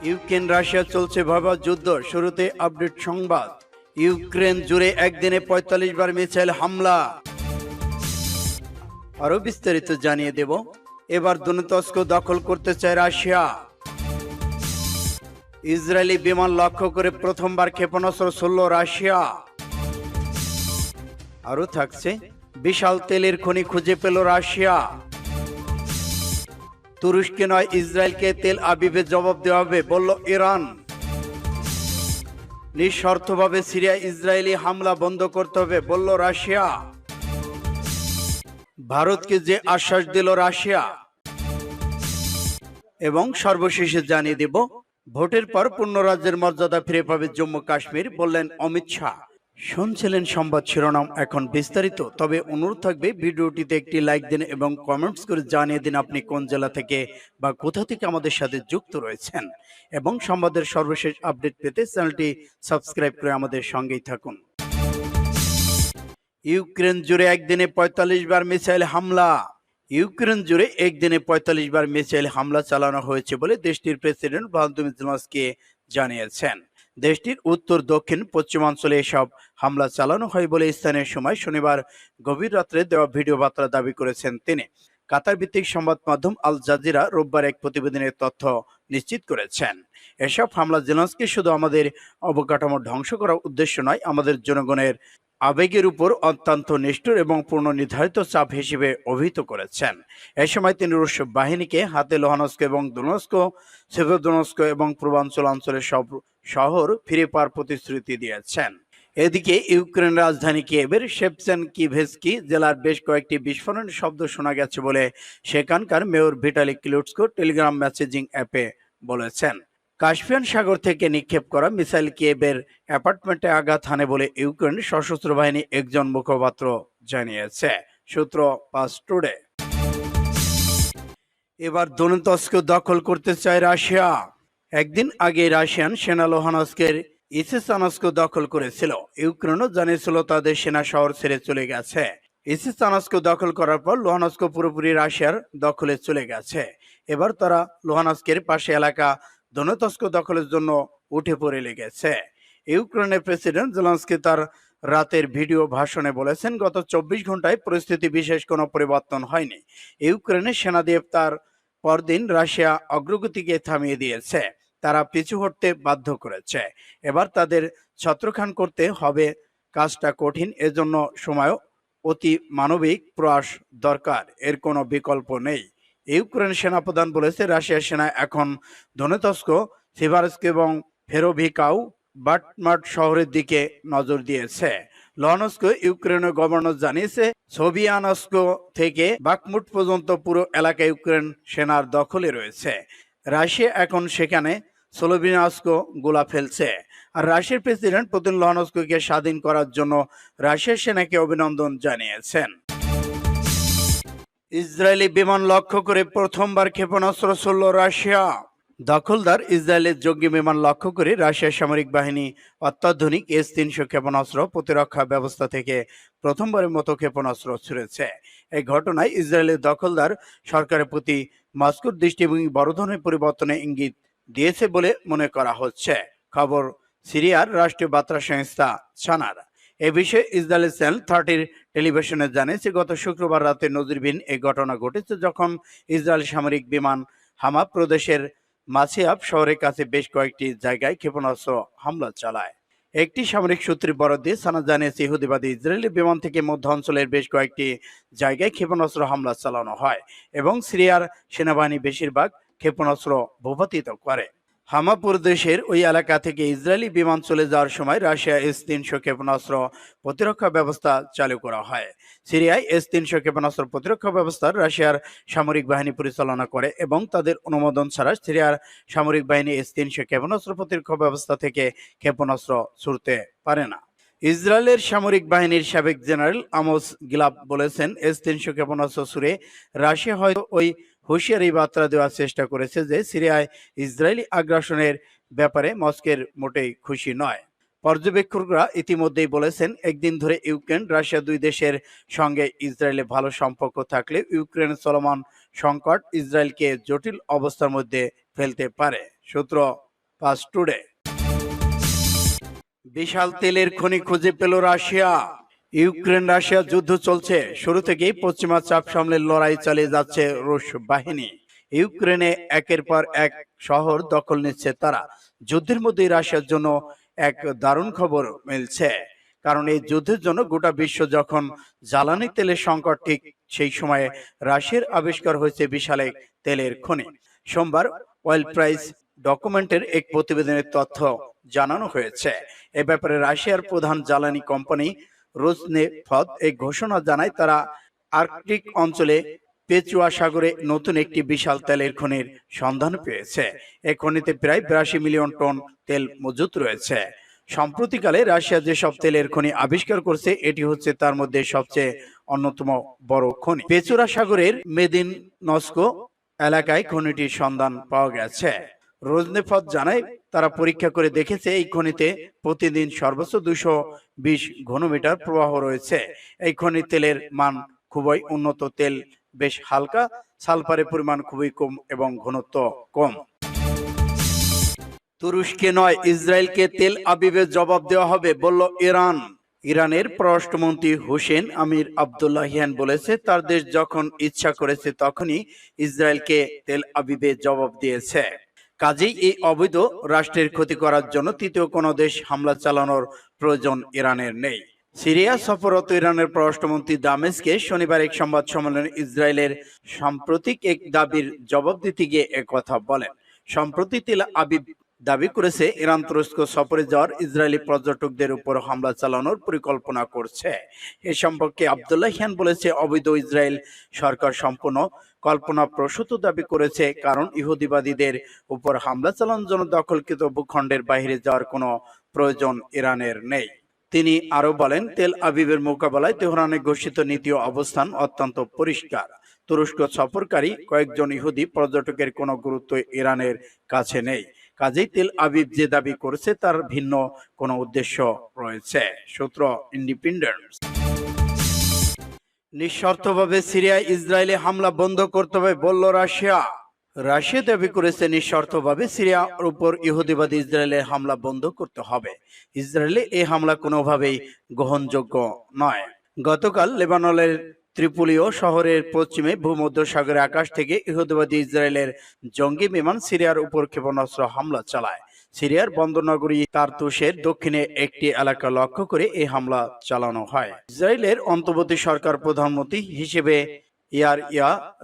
Ukraine Russia চলছে ভয়াবহ যুদ্ধ। শুরুতে আপডেট সংবাদ। ইউক্রেন জুড়ে একদিনে ৪৫ বার মিসাইল হামলা। আরো বিস্তারিত জানিয়ে দেব। এবার দোনেৎস্ক দখল করতে চায় রাশিয়া। ইসরায়েলি বিমান লক্ষ্য করে প্রথমবার ক্ষেপণাস্ত্র ছুড়ল রাশিয়া। আরো থাকছে, বিশাল তেলের খনি খুঁজে পেল রাশিয়া। তুরস্কে নয়, ইসরায়েলকে তেল আবিবে জবাব দেওয়া হবে বলল ইরান। নিঃশর্তভাবে সিরিয়া ইসরায়েলি হামলা বন্ধ করতে হবে বলল রাশিয়া। ভারতকে যে আশ্বাস দিল রাশিয়া। এবং সর্বশেষে জানিয়ে দেব, ভোটের পর পূর্ণ রাজ্যের মর্যাদা ফিরে পাবে জম্মু কাশ্মীর বললেন অমিত শাহ। শুনছিলেন সংবাদ শিরোনাম, এখন বিস্তারিত। তবে অনুরোধ থাকবে ভিডিওটিতে একটি লাইক দিন এবং কমেন্টস করে জানিয়ে দিন আপনি কোন জেলা থেকে বা কোথা থেকে আমাদের সাথে যুক্ত রয়েছেন। এবং সংবাদের সর্বশেষ আপডেট পেতে চ্যানেলটি সাবস্ক্রাইব করে আমাদের সঙ্গেই থাকুন। ইউক্রেন জুড়ে একদিনে ৪৫ বার মিসাইল হামলা। ইউক্রেন জুড়ে একদিনে ৪৫ বার মিসাইল হামলা চালানো হয়েছে বলে দেশটির প্রেসিডেন্ট ভলোদিমির জেলেনস্কি জানিয়েছেন। দেশটির উত্তর, দক্ষিণ, পশ্চিমাঞ্চলে এসব হামলা চালানো হয় বলে স্থানীয় সময় শনিবার গভীর রাত্রে দেওয়া ভিডিও বার্তা দাবি করেছেন তিনি। কাতার ভিত্তিক সংবাদ মাধ্যম আল জাজিরা রোববার এক প্রতিবেদনের তথ্য নিশ্চিত করেছেন। এসব হামলা জেলেনস্কি শুধু আমাদের অবকাঠামো ধ্বংস করার উদ্দেশ্য নয়, আমাদের জনগণের আবেগের উপর অত্যন্ত নিষ্ঠুর এবং পূর্ণ নির্ধারিত চাপ হিসেবে অভিহিত করেছেন। এ সময় তিনি রুশ বাহিনীকে হাতে লোহানস্ক এবং দোনেৎস্ক, সেভেরোদোনেৎস্ক এবং পূর্বাঞ্চল অঞ্চলের সব শহর ফিরে পাওয়ার প্রতিশ্রুতি দিয়েছেন। এদিকে ইউক্রেন রাজধানী কিয়েভের শেপচেনকিভস্কি জেলার বেশ কয়েকটি বিস্ফোরণের শব্দ শোনা গেছে বলে সেখানকার মেয়র ভিটালি ক্লিউটস্কো টেলিগ্রাম মেসেজিং অ্যাপে বলেছেন। কাস্পিয়ান সাগর থেকে নিক্ষেপ করা মিসাইল কিয়েভের অ্যাপার্টমেন্টে আঘাত হানে বলে ইউক্রেন সশস্ত্র বাহিনী একজন মুখপাত্র জানিয়েছে, সূত্র পাস টুডে। এবার দোনেৎস্ক দখল করতে চায় রাশিয়া। একদিন আগে রাশিয়ান সেনা লোহানস্কের ইসিসানস্ক দখল করেছিল। ইউক্রেনও জানিয়েছিল তাদের সেনা শহর ছেড়ে চলে গেছে। ইসিসানস্ক দখল করার পর লোহানস্ক পুরোপুরি রাশিয়ার দখলে চলে গেছে। এবার তারা লোহানস্কের পাশে এলাকা দোনেৎস্ক দখলের জন্য উঠে পড়ে লেগেছে। ইউক্রেনের প্রেসিডেন্ট জেলেনস্কি তার রাতের ভিডিও ভাষণে বলেছেন, গত ২৪ ঘন্টায় পরিস্থিতি বিশেষ কোনো পরিবর্তন হয়নি। ইউক্রেনের সেনা দিয়ে তার পরদিন রাশিয়া অগ্রগতিকে থামিয়ে দিয়েছে, তারা পিছু হটতে বাধ্য করেছে। এবার তাদের ছত্রখান করতে হবে। কাজটা কঠিন, এজন্য সময় অতি মানবিক প্রয়াস দরকার, এর কোনো বিকল্প নেই। ইউক্রেন সেনাপ্রধান বলেছে, রাশিয়ার সেনা এখন দোনেৎস্ক, সিভারস্ক এবং ফেরোভিকাউ বাটমাট শহরের দিকে নজর দিয়েছে। লোহানস্ক ইউক্রেনের গভর্নর জানিয়েছে, সোভিয়ানস্ক থেকে বাকমুট পর্যন্ত পুরো এলাকা ইউক্রেন সেনার দখলে রয়েছে। রাশিয়া এখন সেখানে সোলোভিয়ানস্ক গোলা ফেলছে। আর রাশিয়ার প্রেসিডেন্ট পুতিন লোহানস্ককে স্বাধীন করার জন্য রাশিয়ার সেনাকে অভিনন্দন জানিয়েছেন। ইসরায়েলি বিমান লক্ষ্য করে প্রথমবার ক্ষেপণাস্ত্র ছুড়ল রাশিয়া। দখলদার ইসরায়েলের জঙ্গি বিমান লক্ষ্য করে রাশিয়ার সামরিক বাহিনী অত্যাধুনিক S-300 ক্ষেপণাস্ত্র প্রতিরক্ষা ব্যবস্থা থেকে প্রথমবারের মতো ক্ষেপণাস্ত্র ছুড়েছে। এই ঘটনায় ইসরায়েলের দখলদার সরকারের প্রতি মস্কোর দৃষ্টিভঙ্গি বড় ধরনের পরিবর্তনের ইঙ্গিত দিয়েছে বলে মনে করা হচ্ছে, খবর সিরিয়ার রাষ্ট্রীয় বার্তা সংস্থা সানার। এ বিষয়ে ইসরায়েলের চ্যানেল 30 টেলিভিশনে জানিয়েছে, গত শুক্রবার রাতে নজিরবিহীন এই ঘটনা ঘটেছে যখন ইসরায়েল সামরিক বিমান হামা প্রদেশের মাসিয়াব শহরের কাছে বেশ কয়েকটি জায়গায় ক্ষেপণাস্ত্র হামলা চালায়। একটি সামরিক সূত্রের বরাত দিয়ে সানা জানিয়েছে, ইহুদিবাদী ইসরায়েলি বিমান থেকে মধ্য অঞ্চলের বেশ কয়েকটি জায়গায় ক্ষেপণাস্ত্র হামলা চালানো হয় এবং সিরিয়ার সেনাবাহিনী বেশিরভাগ ক্ষেপণাস্ত্র ভূপাতিত করে। হামা প্রদেশের ওই এলাকা থেকে ইসরায়েলি বিমান চলে যাওয়ার সময় রাশিয়া S-300 ক্ষেপণাস্ত্র প্রতিরক্ষা ব্যবস্থা চালু করা হয়। সিরিয়ায় S-300 ক্ষেপণাস্ত্র প্রতিরক্ষা ব্যবস্থা রাশিয়ার সামরিক বাহিনী পরিচালনা করে এবং তাদের অনুমোদন ছাড়া সিরিয়ার সামরিক বাহিনী S-300 ক্ষেপণাস্ত্র প্রতিরক্ষা ব্যবস্থা থেকে ক্ষেপণাস্ত্র ছুড়তে পারে না। ইসরায়েলের সামরিক বাহিনীর সাবেক জেনারেল আমোস গিলাব বলেছেন, S-300 ক্ষেপণাস্ত্র ছুড়ে রাশিয়া হয়তো ওই হুঁশিয়ারি বার্তা দেওয়ার চেষ্টা করেছে যে সিরিয়ায় ইসরায়েলি আগ্রাসনের ব্যাপারে মস্কোর মোটেই খুশি নয়। পর্যবেক্ষকরা ইতিমধ্যেই বলেছেন, একদিন ধরে ইউক্রেন রাশিয়া দুই দেশের সঙ্গে ইসরায়েলের ভালো সম্পর্ক থাকলে ইউক্রেনের চলমান সংকট ইসরায়েলকে জটিল অবস্থার মধ্যে ফেলতে পারে, সূত্র পাস্ট টুডে। বিশাল তেলের খনি খুঁজে পেল রাশিয়া। ইউক্রেন রাশিয়া যুদ্ধ চলছে, শুরু থেকেই পশ্চিমা চাপ সামলে লড়াই চালিয়ে যাচ্ছে রুশ বাহিনী। ইউক্রেনে একের পর এক শহর দখল নিচ্ছে তারা। যুদ্ধের মধ্যেই রাশিয়ার জন্য এক দারুণ খবর মিলছে, কারণ এই যুদ্ধের জন্য গোটা বিশ্ব যখন জ্বালানি তেলের সংকট, ঠিক সেই সময়ে রাশিয়ার আবিষ্কার হয়েছে বিশাল এক তেলের খনি। সোমবার অয়েল প্রাইস ডকুমেন্টের এক প্রতিবেদনের তথ্য জানানো হয়েছে। এ ব্যাপারে রাশিয়ার প্রধান জ্বালানি কোম্পানি রোজনেফট এই ঘোষণা জানায়, তারা আর্কটিক অঞ্চলে পেচুয়া সাগরে নতুন একটি বিশাল তেলের খনির সন্ধান পেয়েছে। এই খনিতে প্রায় 82 মিলিয়ন টন তেল মজুত রয়েছে। সম্প্রতিকালে রাশিয়া যেসব তেলের খনি আবিষ্কার করছে, এটি হচ্ছে তার মধ্যে সবচেয়ে অন্যতম বড় খনি। পেচুরা সাগরের মেদিনস্কো এলাকায় খনিটির সন্ধান পাওয়া গেছে। রোজনেফট জানায়, তারা পরীক্ষা করে দেখেছে এই খনিতে প্রতিদিন সর্বোচ্চ 220 ঘনমিটার প্রবাহ রয়েছে। এই খনির তেলের মান খুবই উন্নত, তেল বেশ হালকা, সালফারের পরিমাণ খুবই কম এবং ঘনত্ব কম। তুরস্কে নয়, ইসরায়েলকে তেল আবিবে জবাব দেওয়া হবে বলল ইরান। ইরানের পররাষ্ট্রমন্ত্রী হোসেন আমির আব্দুল্লাহিয়ান বলেছে, তার দেশ যখন ইচ্ছা করেছে তখনই ইসরায়েলকে তেল আবিবে জবাব দিয়েছে। কাজেই এই অবৈধ রাষ্ট্রের ক্ষতি করার জন্য তৃতীয় কোনো দেশ হামলা চালানোর প্রয়োজন ইরানের নেই। সিরিয়া সফররত ইরানের পররাষ্ট্রমন্ত্রী দামেস্কে শনিবার এক সংবাদ সম্মেলনে ইসরায়েলের সাম্প্রতিক এক দাবির জবাব দিতে গিয়ে একথা বলেন। সম্প্রতি তেল আবিব দাবি করেছে, ইরান তুরস্ক সফরে যাওয়ার ইসরায়েলি পর্যটকদের উপর হামলা চালানোর পরিকল্পনা করছে। এ সম্পর্কে আব্দুল্লাহিয়ান বলেছে, অবৈধ ইসরায়েল সরকার সম্পূর্ণ কল্পনাপ্রসূত দাবি করেছে, কারণ ইহুদিবাদীদের উপর হামলা চালানোর জন্য দখলকৃত ভূখণ্ডের বাইরে যাওয়ার কোনো প্রয়োজন ইরানের নেই। তিনি আরো বলেন, তেল আবিবের মোকাবেলায় তেহরানের ঘোষিত নীতি ও অবস্থান অত্যন্ত পরিষ্কার। তুরস্ক সফরকারী কয়েকজন ইহুদি পর্যটকের কোনো গুরুত্ব ইরানের কাছে নেই। কাজেই তেল আবিব যে দাবি করেছে তার ভিন্ন কোনো উদ্দেশ্য রয়েছে। সূত্র ইন্ডিপেন্ডেন্ট। নিঃশর্তভাবে সিরিয়ায় ইসরায়েলে হামলা বন্ধ করতে হবে বলল রাশিয়া। রাশিয়া দাবি করেছে, নিঃশর্তভাবে সিরিয়ার উপর ইহুদিবাদী ইসরায়েলের হামলা বন্ধ করতে হবে। ইসরায়েলে এই হামলা কোনোভাবেই গ্রহণযোগ্য নয়। গতকাল লেবাননের ত্রিপোলিও শহরের পশ্চিমে ভূমধ্যসাগরে আকাশ থেকে ইহুদিবাদী ইসরায়েলের জঙ্গি বিমান সিরিয়ার উপর ক্ষেপণাস্ত্র হামলা চালায়। সিরিয়ার বন্দরনগরী তারতুসের দক্ষিণে একটি এলাকা লক্ষ্য করে এই হামলা চালানো হয়। ইসরায়েলের অন্তর্বর্তী সরকার প্রধানমন্ত্রী হিসেবে ইয়ার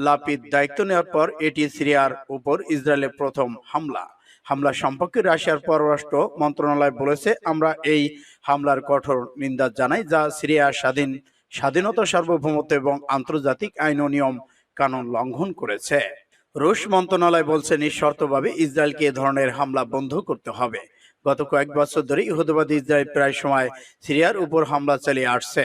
লাপিদ দায়িত্ব নেওয়ার পর এটি সিরিয়ার উপর ইসরায়েলের প্রথম হামলা সম্পর্কে রাশিয়ার পররাষ্ট্র মন্ত্রণালয় বলেছে, আমরা এই হামলার কঠোর নিন্দা জানাই, যা সিরিয়ার স্বাধীনতা, সার্বভৌমত্ব এবং আন্তর্জাতিক আইন ও নিয়ম কানুন লঙ্ঘন করেছে। রুশ মন্ত্রণালয় বলছে, নিঃশর্তভাবে ইসরায়েলকে এ ধরনের হামলা বন্ধ করতে হবে। গত কয়েক বছর ধরে ইহুদিবাদী ইসরায়েল প্রায় সময় সিরিয়ার উপর হামলা চালিয়ে আসছে।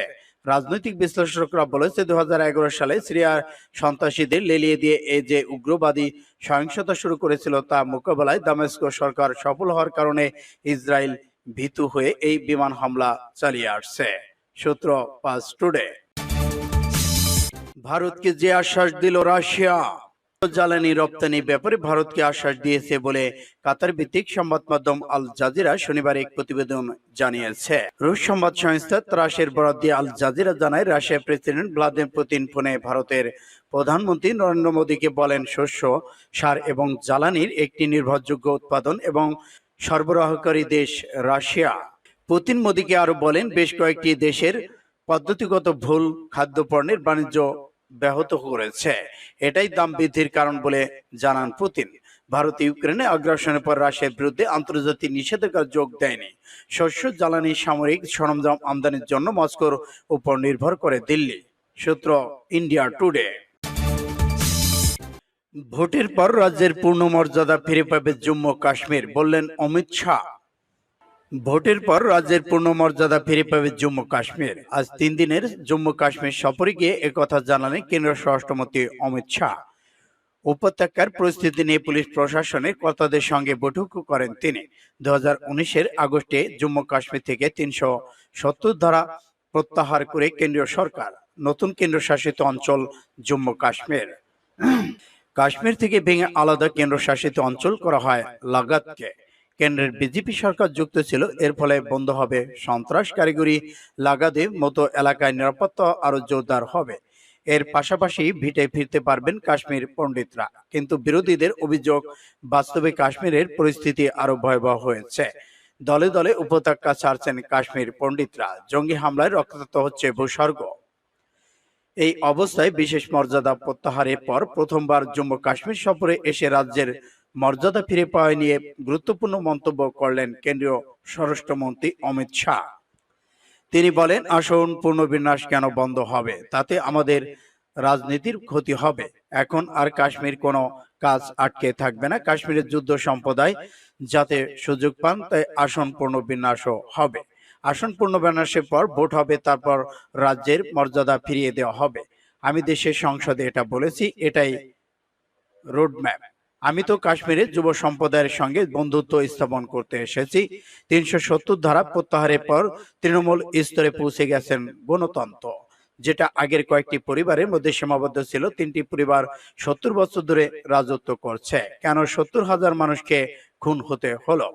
রাজনৈতিক বিশ্লেষকরা বলেছে, 2011 সালে সিরিয়ার সন্ত্রাসীদের লেলিয়ে দিয়ে এই যে উগ্রবাদী সহিংসতা শুরু করেছিল, তা মোকাবেলায় দামেস্ক সরকার সফল হওয়ার কারণে ইসরায়েল ভীতু হয়ে এই বিমান হামলা চালিয়ে আসছে। সূত্র পাস্ট টুডে। ভারতকে যে আশ্বাস দিল রাশিয়া। জ্বালানি রপ্তানি ব্যাপারে ভারতকে আশ্বাস দিয়েছে বলে কাতার ভিত্তিক সংবাদ মাধ্যম আল জাজিরা শনিবার এক প্রতিবেদন জানিয়েছে। রুশ সংবাদ সংস্থা ত্রাসের বরাত দিয়ে আল জাজিরা জানায়, রাশিয়ার প্রেসিডেন্ট ভ্লাদিমির পুতিন ফোনে ভারতের প্রধানমন্ত্রী নরেন্দ্র মোদীকে বলেন, শস্য, সার এবং জ্বালানির একটি নির্ভরযোগ্য উৎপাদন এবং সরবরাহকারী দেশ রাশিয়া। পুতিন মোদীকে আরো বলেন, বেশ কয়েকটি দেশের পদ্ধতিগত ভুল খাদ্যপণ্যের বাণিজ্য ব্যাহত করেছে, এটাই দাম বৃদ্ধির কারণ বলে জানান পুতিন। ভারত ইউক্রেনে আগ্রাসনের পর রাশিয়ার বিরুদ্ধে আন্তর্জাতিক নিষেধাজ্ঞা যোগ দেয়নি। শস্য, জ্বালানি, সামরিক সরঞ্জাম আমদানির জন্য মস্কোর উপর নির্ভর করে দিল্লি। সূত্র ইন্ডিয়া টুডে। ভোটের পর রাজ্যের পূর্ণ মর্যাদা ফিরে পাবে জম্মু কাশ্মীর, বললেন অমিত শাহ। ভোটের পর রাজ্যের পূর্ণ মর্যাদা ফিরে পাবে জম্মু কাশ্মীর। আজ 3 দিনের জম্মু কাশ্মীর সফরে গিয়ে একথা জানালেন কেন্দ্রীয় স্বরাষ্ট্রমন্ত্রী অমিত শাহ। উপত্যকার পরিস্থিতি নিয়ে পুলিশ প্রশাসনের কর্তাদের সঙ্গে বৈঠক করেন তিনি। 2019-এর আগস্টে জম্মু কাশ্মীর থেকে 370 ধারা প্রত্যাহার করে কেন্দ্রীয় সরকার নতুন কেন্দ্রশাসিত অঞ্চল জম্মু কাশ্মীর থেকে ভেঙে আলাদা কেন্দ্রশাসিত অঞ্চল করা হয় লাদাখকে। কেন্দ্রের বিজেপি সরকার যুক্ত ছিল। এর ফলে বন্ধ হবে সন্ত্রাস, কারিগরি লাগাদে মতো এলাকায় নিরাপত্তা আরো জোরদার হবে। এর পাশাপাশি ভিটে ফিরতে পারবেন কাশ্মীর পণ্ডিতরা। কিন্তু বিরোধীদের অভিযোগ, বাস্তবে কাশ্মীরের পরিস্থিতি আরো ভয়াবহ হয়েছে। দলে দলে উপত্যকা ছাড়ছেন কাশ্মীর পণ্ডিতরা। জঙ্গি হামলায় রক্তাক্ত হচ্ছে ভূস্বর্গ। এই অবস্থায় বিশেষ মর্যাদা প্রত্যাহারের পর প্রথমবার জম্মু কাশ্মীর সফরে এসে রাজ্যের মর্যাদা ফিরে পাওয়া নিয়ে গুরুত্বপূর্ণ মন্তব্য করলেন কেন্দ্রীয় স্বরাষ্ট্রমন্ত্রী অমিত শাহ। তিনি বলেন, আসন পুনর্বিন্যাস কেন বন্ধ হবে? তাতে আমাদের রাজনীতির ক্ষতি হবে। এখন আর কাশ্মীর কোনো কাজ আটকে থাকবে না। কাশ্মীরের যুদ্ধ সম্প্রদায় যাতে সুযোগ পান, তাই আসন পুনর্বিন্যাসও হবে। আসন পুনর্বিন্যাসের পর ভোট হবে, তারপর রাজ্যের মর্যাদা ফিরিয়ে দেওয়া হবে। আমি দেশের সংসদে এটা বলেছি, এটাই রোডম্যাপ। আমি তো কাশ্মীরের যুব সম্প্রদায়ের সঙ্গে বন্ধুত্ব স্থাপন করতে এসেছি। ৩৭০ ধারা প্রত্যাহারের পর তৃণমূল স্তরে পৌঁছে গেছেন গণতন্ত্র, যেটা আগের কয়েকটি পরিবারের মধ্যে সীমাবদ্ধ ছিল। ৩টি পরিবার ৭০ বছর ধরে রাজত্ব করছে। কেন ৭০,০০০ মানুষকে খুন হতে হলো?